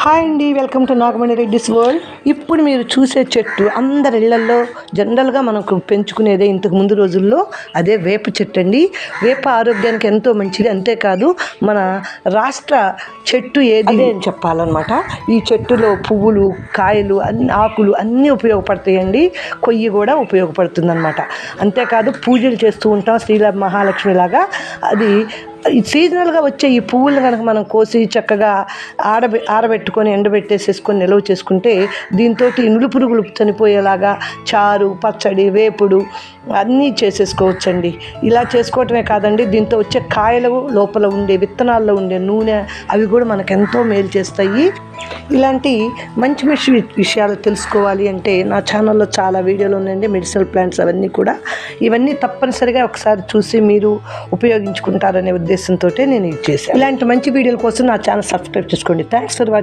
Hi అండి, welcome to Nagamani Reddy's world. ఇప్పుడు మీరు చూసే చెట్టు అందరి ఇళ్లలో జనరల్గా మనకు పెంచుకునేదే ఇంతకు ముందు రోజుల్లో అదే వేప చెట్టు అండి. వేప ఆరోగ్యానికి ఎంతో మంచిది. అంతేకాదు మన రాష్ట్ర చెట్టు ఏది అని చెప్పాలన్నమాట. ఈ చెట్టులో పువ్వులు, కాయలు, ఆకులు అన్నీ ఉపయోగపడతాయండి. కొయ్యి కూడా ఉపయోగపడుతుంది అన్నమాట. అంతేకాదు పూజలు చేస్తూ ఉంటాం శ్రీల మహాలక్ష్మి లాగా. అది సీజనల్గా వచ్చే ఈ పువ్వులను కనుక మనం కోసి చక్కగా ఆరబెట్టుకొని ఎండబెట్టేసేసుకొని నిల్వ చేసుకుంటే దీంతో నులు పురుగులు చనిపోయేలాగా చారు, పచ్చడి, వేపుడు అన్నీ చేసేసుకోవచ్చండి. ఇలా చేసుకోవటమే కాదండి, దీంతో వచ్చే కాయలు లోపల ఉండే విత్తనాల్లో ఉండే నూనె అవి కూడా మనకు ఎంతో మేలు చేస్తాయి. ఇలాంటి మంచి మంచి విషయాలు తెలుసుకోవాలి అంటే నా ఛానల్లో చాలా వీడియోలు ఉన్నాయండి. మెడిసినల్ ప్లాంట్స్ అవన్నీ కూడా. ఇవన్నీ తప్పనిసరిగా ఒకసారి చూసి మీరు ఉపయోగించుకుంటారనే ఉద్దేశంతో నేను ఇది చేశాను. ఇలాంటి మంచి వీడియోల కోసం నా ఛానల్ సబ్స్క్రైబ్ చేసుకోండి. Thanks for watching.